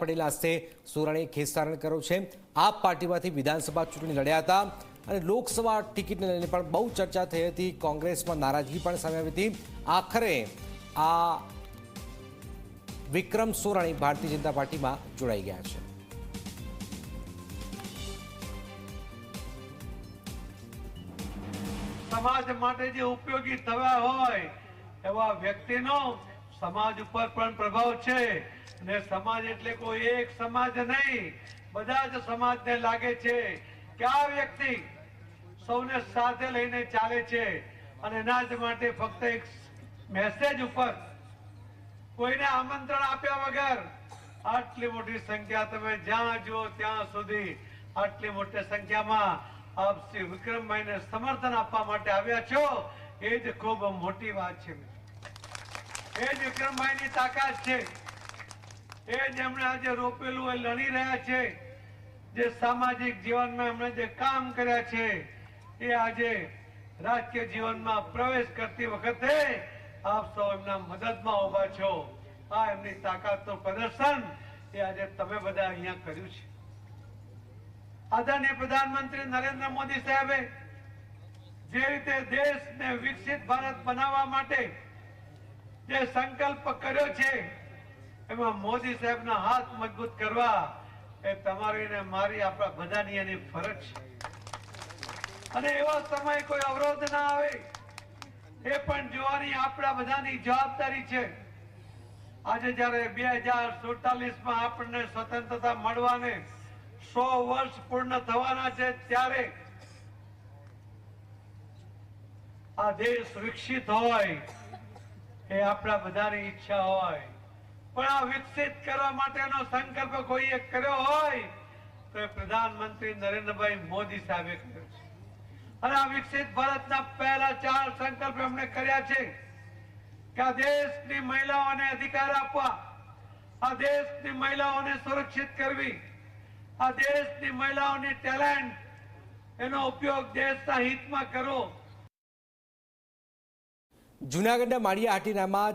પટેલના હસ્તે સુરાણી ખેસ્તારણ કર્યો છે। આપ પાર્ટીમાંથી વિધાનસભા ચૂંટણી લડ્યા હતા અને લોકસભા ટિકિટને લઈને પણ બહુ ચર્ચા થઈ હતી। કોંગ્રેસમાં નારાજગી પણ સામે આવી હતી। આખરે આ વિક્રમ સોરાણી ભારતીય જનતા પાર્ટીમાં જોડાઈ ગયા છે। समाज माटे जे उपयोगी थवा होय एवा व्यक्तिनो समाज पर पण प्रभाव छे ने समाज एटले कोई एक समाज नहीं बधा ज समाज ने लागे छे के आ व्यक्ति सौने साथे लईने चाले छे अने एना ज माटे फक्त एक मेसेज उपर कोईने आमंत्रण आप्या वगर आटली मोटी संख्या तमे ज्यां जो त्यां सुधी आटली मोटी संख्या में आप श्री विक्रमभाई ने समर्थन आपवा माटे आव्या छो ए ज खूब मोटी बात छे। ए ज विक्रमभाई नी ताकात छे। ए ज एमणे आज रोपेलुं ए लड़ी रह्या छे। जे सामाजिक जीवन में एमणे जे काम कर्या छे ए आजे राजकीय जीवन में प्रवेश करती वखते आप सौ एमना मदद में उभा छो। आ एमनी ताकातनुं प्रदर्शन ए आजे तमे बधा अहींया कर्युं छे। आदरणीय प्रधानमंत्री नरेंद्र मोदी साहेबे जे रीते देश ने विकसित भारत बनावा माटे जे संकल्प कर्यो छे एमां मोदी साहेब ना हाथ मजबूत करवा ए तमारी ने मारी आपणा बधानी एनी फरज छे अने एवा समय कोई अवरोध ना आवे ए पण जोवानी आपणा बधानी जवाबदारी छे। आज ज्यारे 2047 में आपणे स्वतंत्रता मळवाने 100 वर्ष पूर्ण थवाना छे त्यारे आ देश विकसित होय ए आपणा बधानी इच्छा होय पण आ विकसित करवा माटेनो संकल्प कोई एक कर्यो होय तो प्रधानमंत्री नरेंद्रभाई मोदी साहेबे कर्यो छे अने आ विकसित भारतना पहला 4 संकल्प एमणे कर्या छे के आ देशनी महिलाओने अधिकार आपवा आ देशनी महिलाओने सुरक्षित करवी आ देश की महिलाओं ने टैलेंट एनो उपयोग देश ना हित में करो। जूनागढ़ माळिया हाटीनामां